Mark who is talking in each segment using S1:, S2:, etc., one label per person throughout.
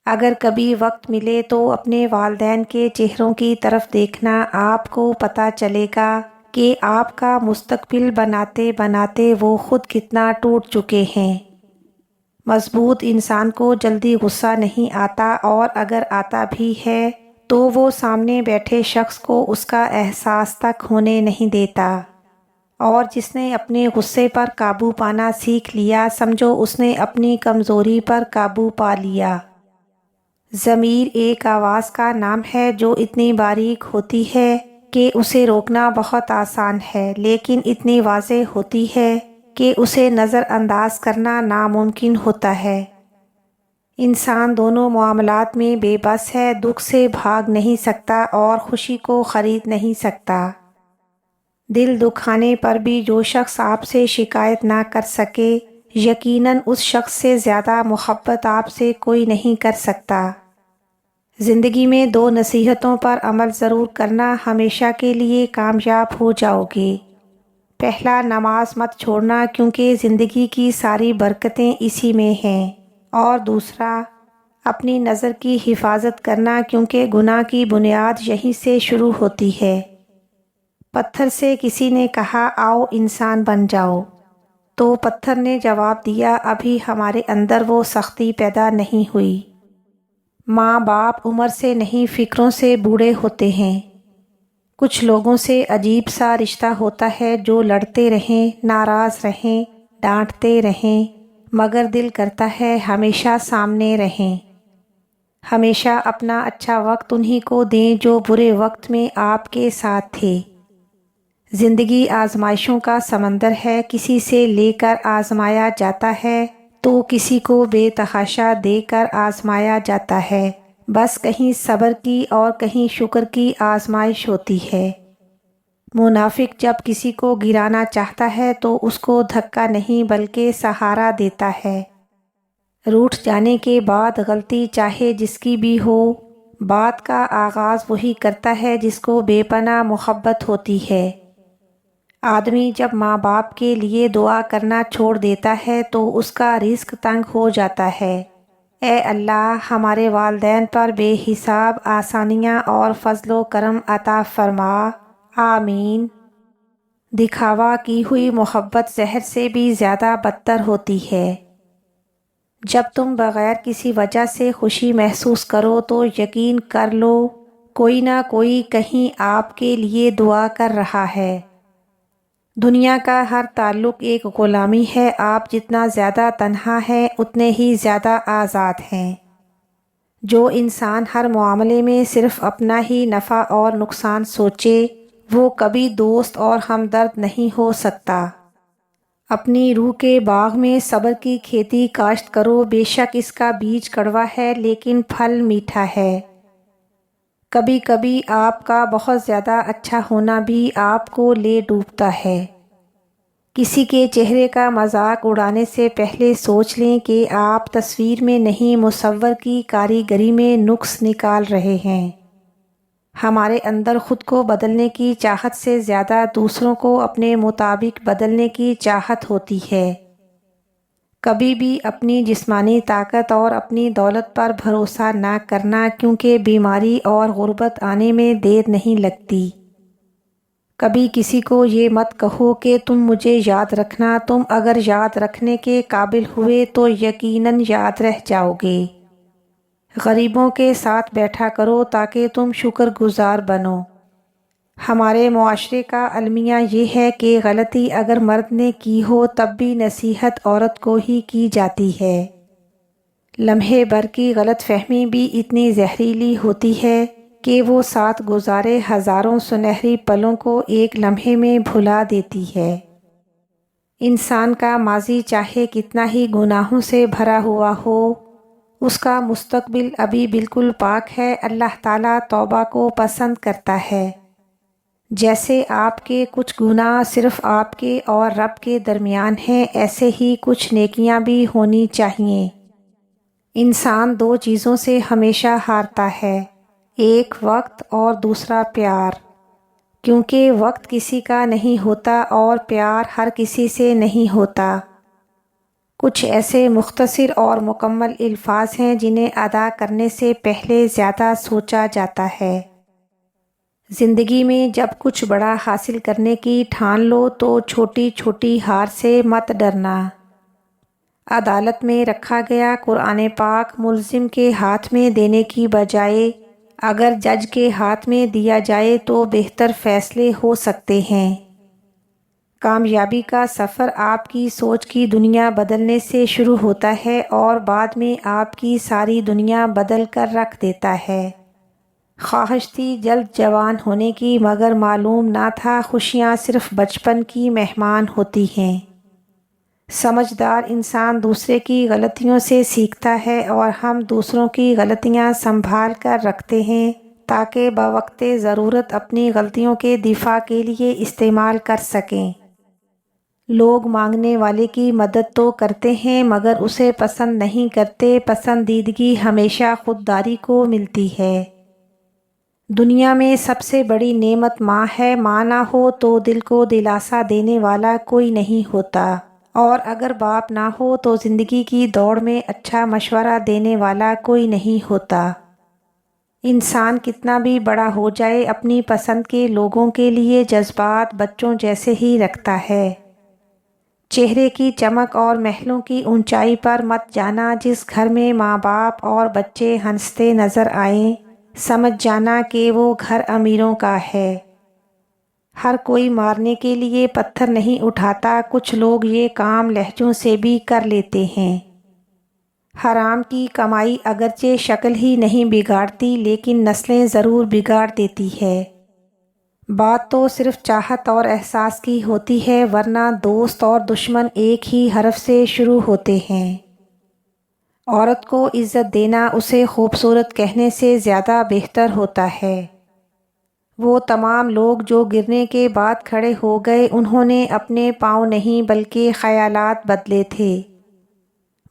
S1: اگر کبھی وقت ملے تو اپنے والدین کے چہروں کی طرف دیکھنا، آپ کو پتہ چلے گا کہ آپ کا مستقبل بناتے بناتے وہ خود کتنا ٹوٹ چکے ہیں۔ مضبوط انسان کو جلدی غصہ نہیں آتا، اور اگر آتا بھی ہے تو وہ سامنے بیٹھے شخص کو اس کا احساس تک ہونے نہیں دیتا، اور جس نے اپنے غصے پر قابو پانا سیکھ لیا، سمجھو اس نے اپنی کمزوری پر قابو پا لیا۔ ضمیر ایک آواز کا نام ہے جو اتنی باریک ہوتی ہے کہ اسے روکنا بہت آسان ہے، لیکن اتنی واضح ہوتی ہے کہ اسے نظر انداز کرنا ناممکن ہوتا ہے۔ انسان دونوں معاملات میں بے بس ہے، دکھ سے بھاگ نہیں سکتا اور خوشی کو خرید نہیں سکتا۔ دل دکھانے پر بھی جو شخص آپ سے شکایت نہ کر سکے، یقیناً اس شخص سے زیادہ محبت آپ سے کوئی نہیں کر سکتا۔ زندگی میں دو نصیحتوں پر عمل ضرور کرنا، ہمیشہ کے لیے کامیاب ہو جاؤ گے۔ پہلا، نماز مت چھوڑنا، کیونکہ زندگی کی ساری برکتیں اسی میں ہیں۔ اور دوسرا، اپنی نظر کی حفاظت کرنا، کیونکہ گناہ کی بنیاد یہیں سے شروع ہوتی ہے۔ پتھر سے کسی نے کہا آؤ انسان بن جاؤ، تو پتھر نے جواب دیا ابھی ہمارے اندر وہ سختی پیدا نہیں ہوئی۔ ماں باپ عمر سے نہیں فکروں سے بوڑھے ہوتے ہیں۔ کچھ لوگوں سے عجیب سا رشتہ ہوتا ہے جو لڑتے رہیں، ناراض رہیں، ڈانٹتے رہیں، مگر دل کرتا ہے ہمیشہ سامنے رہیں۔ ہمیشہ اپنا اچھا وقت انہی کو دیں جو برے وقت میں آپ کے ساتھ تھے۔ زندگی آزمائشوں کا سمندر ہے، کسی سے لے کر آزمایا جاتا ہے تو کسی کو بے تحاشا دے کر آزمایا جاتا ہے، بس کہیں صبر کی اور کہیں شکر کی آزمائش ہوتی ہے۔ منافق جب کسی کو گرانا چاہتا ہے تو اس کو دھکا نہیں بلکہ سہارا دیتا ہے۔ روٹھ جانے کے بعد غلطی چاہے جس کی بھی ہو، بات کا آغاز وہی کرتا ہے جس کو بے پناہ محبت ہوتی ہے۔ آدمی جب ماں باپ کے لیے دعا کرنا چھوڑ دیتا ہے تو اس کا رزق تنگ ہو جاتا ہے۔ اے اللہ، ہمارے والدین پر بے حساب آسانیاں اور فضل و کرم عطا فرما، آمین۔ دکھاوا کی ہوئی محبت زہر سے بھی زیادہ بدتر ہوتی ہے۔ جب تم بغیر کسی وجہ سے خوشی محسوس کرو تو یقین کر لو کوئی نہ کوئی کہیں آپ کے لیے دعا کر رہا ہے۔ دنیا کا ہر تعلق ایک غلامی ہے، آپ جتنا زیادہ تنہا ہیں اتنے ہی زیادہ آزاد ہیں۔ جو انسان ہر معاملے میں صرف اپنا ہی نفع اور نقصان سوچے، وہ کبھی دوست اور ہمدرد نہیں ہو سکتا۔ اپنی روح کے باغ میں صبر کی کھیتی کاشت کرو، بے شک اس کا بیج کڑوا ہے لیکن پھل میٹھا ہے۔ کبھی کبھی آپ کا بہت زیادہ اچھا ہونا بھی آپ کو لے ڈوبتا ہے۔ کسی کے چہرے کا مذاق اڑانے سے پہلے سوچ لیں کہ آپ تصویر میں نہیں مصور کی کاریگری میں نقص نکال رہے ہیں۔ ہمارے اندر خود کو بدلنے کی چاہت سے زیادہ دوسروں کو اپنے مطابق بدلنے کی چاہت ہوتی ہے۔ کبھی بھی اپنی جسمانی طاقت اور اپنی دولت پر بھروسہ نہ کرنا، کیونکہ بیماری اور غربت آنے میں دیر نہیں لگتی۔ کبھی کسی کو یہ مت کہو کہ تم مجھے یاد رکھنا، تم اگر یاد رکھنے کے قابل ہوئے تو یقیناً یاد رہ جاؤ گے۔ غریبوں کے ساتھ بیٹھا کرو تاکہ تم شکر گزار بنو۔ ہمارے معاشرے کا المیہ یہ ہے کہ غلطی اگر مرد نے کی ہو تب بھی نصیحت عورت کو ہی کی جاتی ہے۔ لمحے بھر کی غلط فہمی بھی اتنی زہریلی ہوتی ہے کہ وہ ساتھ گزارے ہزاروں سنہری پلوں کو ایک لمحے میں بھلا دیتی ہے۔ انسان کا ماضی چاہے کتنا ہی گناہوں سے بھرا ہوا ہو، اس کا مستقبل ابھی بالکل پاک ہے۔ اللہ تعالیٰ توبہ کو پسند کرتا ہے۔ جیسے آپ کے کچھ گناہ صرف آپ کے اور رب کے درمیان ہیں، ایسے ہی کچھ نیکیاں بھی ہونی چاہیے۔ انسان دو چیزوں سے ہمیشہ ہارتا ہے، ایک وقت اور دوسرا پیار، کیونکہ وقت کسی کا نہیں ہوتا اور پیار ہر کسی سے نہیں ہوتا۔ کچھ ایسے مختصر اور مکمل الفاظ ہیں جنہیں ادا کرنے سے پہلے زیادہ سوچا جاتا ہے۔ زندگی میں جب کچھ بڑا حاصل کرنے کی ٹھان لو تو چھوٹی چھوٹی ہار سے مت ڈرنا۔ عدالت میں رکھا گیا قرآن پاک ملزم کے ہاتھ میں دینے کی بجائے اگر جج کے ہاتھ میں دیا جائے تو بہتر فیصلے ہو سکتے ہیں۔ کامیابی کا سفر آپ کی سوچ کی دنیا بدلنے سے شروع ہوتا ہے اور بعد میں آپ کی ساری دنیا بدل کر رکھ دیتا ہے۔ خواہش تھی جلد جوان ہونے کی مگر معلوم نہ تھا خوشیاں صرف بچپن کی مہمان ہوتی ہیں۔ سمجھدار انسان دوسرے کی غلطیوں سے سیکھتا ہے اور ہم دوسروں کی غلطیاں سنبھال کر رکھتے ہیں تاکہ بوقت ضرورت اپنی غلطیوں کے دفاع کے لیے استعمال کر سکیں۔ لوگ مانگنے والے کی مدد تو کرتے ہیں مگر اسے پسند نہیں کرتے۔ پسندیدگی ہمیشہ خودداری کو ملتی ہے۔ دنیا میں سب سے بڑی نعمت ماں ہے۔ ماں نہ ہو تو دل کو دلاسا دینے والا کوئی نہیں ہوتا، اور اگر باپ نہ ہو تو زندگی کی دوڑ میں اچھا مشورہ دینے والا کوئی نہیں ہوتا۔ انسان کتنا بھی بڑا ہو جائے اپنی پسند کے لوگوں کے لیے جذبات بچوں جیسے ہی رکھتا ہے۔ چہرے کی چمک اور محلوں کی اونچائی پر مت جانا۔ جس گھر میں ماں باپ اور بچے ہنستے نظر آئیں سمجھ جانا کہ وہ گھر امیروں کا ہے۔ ہر کوئی مارنے کے لیے پتھر نہیں اٹھاتا، کچھ لوگ یہ کام لہجوں سے بھی کر لیتے ہیں۔ حرام کی کمائی اگرچہ شکل ہی نہیں بگاڑتی لیکن نسلیں ضرور بگاڑ دیتی ہے۔ بات تو صرف چاہت اور احساس کی ہوتی ہے ورنہ دوست اور دشمن ایک ہی حرف سے شروع ہوتے ہیں۔ عورت کو عزت دینا اسے خوبصورت کہنے سے زیادہ بہتر ہوتا ہے۔ وہ تمام لوگ جو گرنے کے بعد کھڑے ہو گئے انہوں نے اپنے پاؤں نہیں بلکہ خیالات بدلے تھے۔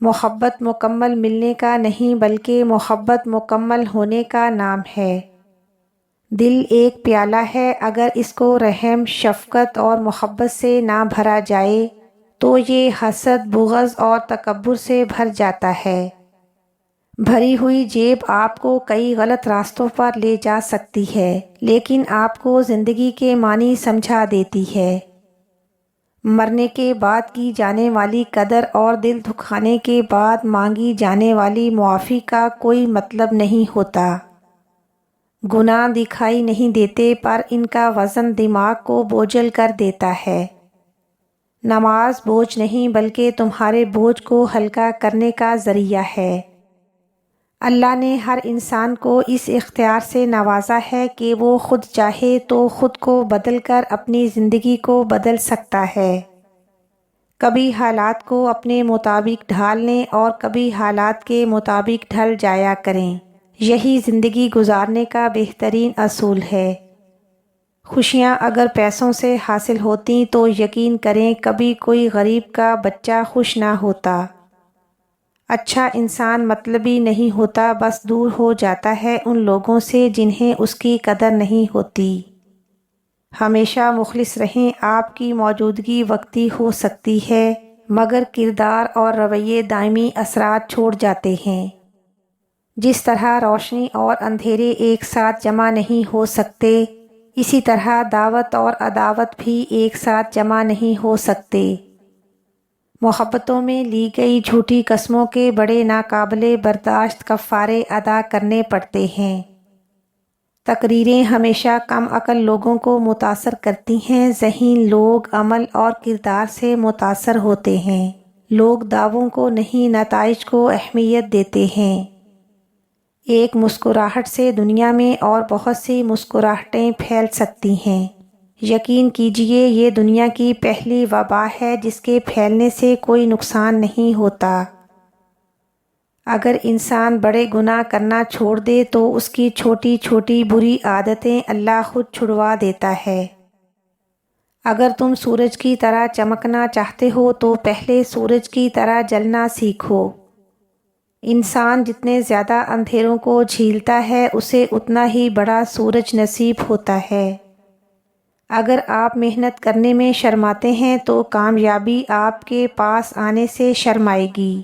S1: محبت مکمل ملنے کا نہیں بلکہ محبت مکمل ہونے کا نام ہے۔ دل ایک پیالہ ہے، اگر اس کو رحم، شفقت اور محبت سے نہ بھرا جائے تو یہ حسد، بغض اور تکبر سے بھر جاتا ہے۔ بھری ہوئی جیب آپ کو کئی غلط راستوں پر لے جا سکتی ہے لیکن آپ کو زندگی کے معنی سمجھا دیتی ہے۔ مرنے کے بعد کی جانے والی قدر اور دل دکھانے کے بعد مانگی جانے والی معافی کا کوئی مطلب نہیں ہوتا۔ گناہ دکھائی نہیں دیتے پر ان کا وزن دماغ کو بوجھل کر دیتا ہے۔ نماز بوجھ نہیں بلکہ تمہارے بوجھ کو ہلکا کرنے کا ذریعہ ہے۔ اللہ نے ہر انسان کو اس اختیار سے نوازا ہے کہ وہ خود چاہے تو خود کو بدل کر اپنی زندگی کو بدل سکتا ہے۔ کبھی حالات کو اپنے مطابق ڈھال لیں اور کبھی حالات کے مطابق ڈھل جایا کریں، یہی زندگی گزارنے کا بہترین اصول ہے۔ خوشیاں اگر پیسوں سے حاصل ہوتیں تو یقین کریں کبھی کوئی غریب کا بچہ خوش نہ ہوتا۔ اچھا انسان مطلبی نہیں ہوتا، بس دور ہو جاتا ہے ان لوگوں سے جنہیں اس کی قدر نہیں ہوتی۔ ہمیشہ مخلص رہیں، آپ کی موجودگی وقتی ہو سکتی ہے مگر کردار اور رویے دائمی اثرات چھوڑ جاتے ہیں۔ جس طرح روشنی اور اندھیرے ایک ساتھ جمع نہیں ہو سکتے اسی طرح دعوت اور عداوت بھی ایک ساتھ جمع نہیں ہو سکتے۔ محبتوں میں لی گئی جھوٹی قسموں کے بڑے ناقابل برداشت کفارے ادا کرنے پڑتے ہیں۔ تقریریں ہمیشہ کم عقل لوگوں کو متاثر کرتی ہیں، ذہین لوگ عمل اور کردار سے متاثر ہوتے ہیں۔ لوگ دعووں کو نہیں نتائج کو اہمیت دیتے ہیں۔ ایک مسکراہٹ سے دنیا میں اور بہت سی مسکراہٹیں پھیل سکتی ہیں۔ یقین کیجئے یہ دنیا کی پہلی وبا ہے جس کے پھیلنے سے کوئی نقصان نہیں ہوتا۔ اگر انسان بڑے گناہ کرنا چھوڑ دے تو اس کی چھوٹی چھوٹی بری عادتیں اللہ خود چھڑوا دیتا ہے۔ اگر تم سورج کی طرح چمکنا چاہتے ہو تو پہلے سورج کی طرح جلنا سیکھو۔ انسان جتنے زیادہ اندھیروں کو جھیلتا ہے اسے اتنا ہی بڑا سورج نصیب ہوتا ہے۔ اگر آپ محنت کرنے میں شرماتے ہیں تو کامیابی آپ کے پاس آنے سے شرمائے گی۔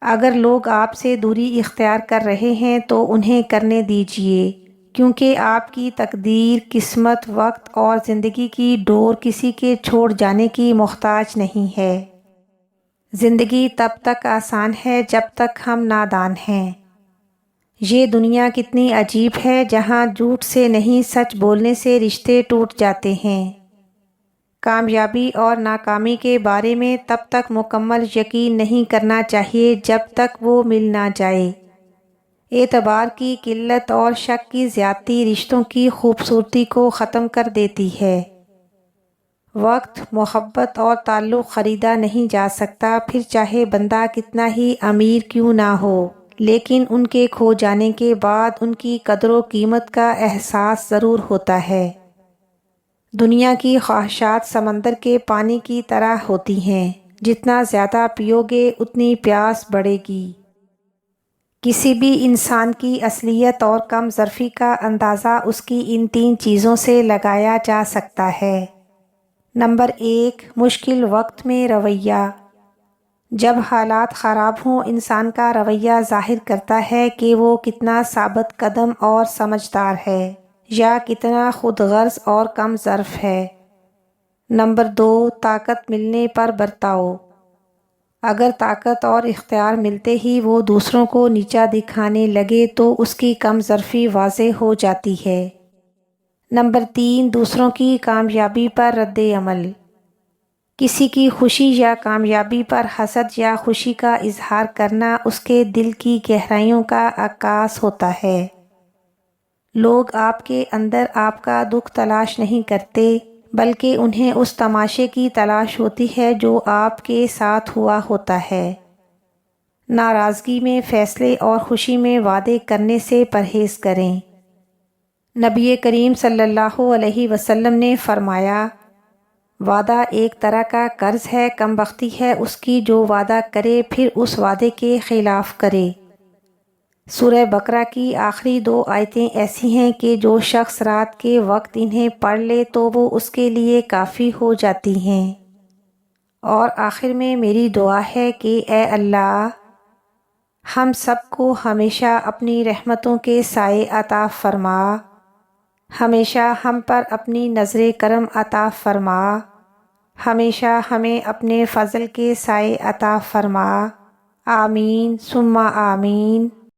S1: اگر لوگ آپ سے دوری اختیار کر رہے ہیں تو انہیں کرنے دیجیے، کیونکہ آپ کی تقدیر، قسمت، وقت اور زندگی کی ڈور کسی کے چھوڑ جانے کی محتاج نہیں ہے۔ زندگی تب تک آسان ہے جب تک ہم نادان ہیں۔ یہ دنیا کتنی عجیب ہے جہاں جھوٹ سے نہیں سچ بولنے سے رشتے ٹوٹ جاتے ہیں۔ کامیابی اور ناکامی کے بارے میں تب تک مکمل یقین نہیں کرنا چاہیے جب تک وہ مل نہ جائے۔ اعتبار کی قلت اور شک کی زیادتی رشتوں کی خوبصورتی کو ختم کر دیتی ہے۔ وقت، محبت اور تعلق خریدا نہیں جا سکتا، پھر چاہے بندہ کتنا ہی امیر کیوں نہ ہو، لیکن ان کے کھو جانے کے بعد ان کی قدر و قیمت کا احساس ضرور ہوتا ہے۔ دنیا کی خواہشات سمندر کے پانی کی طرح ہوتی ہیں، جتنا زیادہ پیو گے اتنی پیاس بڑھے گی۔ کسی بھی انسان کی اصلیت اور کم ظرفی کا اندازہ اس کی ان 3 چیزوں سے لگایا جا سکتا ہے۔ نمبر 1، مشکل وقت میں رویہ۔ جب حالات خراب ہوں، انسان کا رویہ ظاہر کرتا ہے کہ وہ کتنا ثابت قدم اور سمجھدار ہے یا کتنا خود غرض اور کم ظرف ہے۔ نمبر 2، طاقت ملنے پر برتاؤ۔ اگر طاقت اور اختیار ملتے ہی وہ دوسروں کو نیچا دکھانے لگے تو اس کی کم ظرفی واضح ہو جاتی ہے۔ نمبر 3، دوسروں کی کامیابی پر رد عمل۔ کسی کی خوشی یا کامیابی پر حسد یا خوشی کا اظہار کرنا اس کے دل کی گہرائیوں کا عکاس ہوتا ہے۔ لوگ آپ کے اندر آپ کا دکھ تلاش نہیں کرتے، بلکہ انہیں اس تماشے کی تلاش ہوتی ہے جو آپ کے ساتھ ہوا ہوتا ہے۔ ناراضگی میں فیصلے اور خوشی میں وعدے کرنے سے پرہیز کریں۔ نبی کریم صلی اللہ علیہ وسلم نے فرمایا، وعدہ ایک طرح کا قرض ہے، کم بختی ہے اس کی جو وعدہ کرے پھر اس وعدے کے خلاف کرے۔ سورہ بقرہ کی آخری 2 آیتیں ایسی ہیں کہ جو شخص رات کے وقت انہیں پڑھ لے تو وہ اس کے لیے کافی ہو جاتی ہیں۔ اور آخر میں میری دعا ہے کہ اے اللہ، ہم سب کو ہمیشہ اپنی رحمتوں کے سائے عطا فرما، ہمیشہ ہم پر اپنی نظر کرم عطا فرما، ہمیشہ ہمیں اپنے فضل کے سائے عطا فرما۔ آمین ثم آمین۔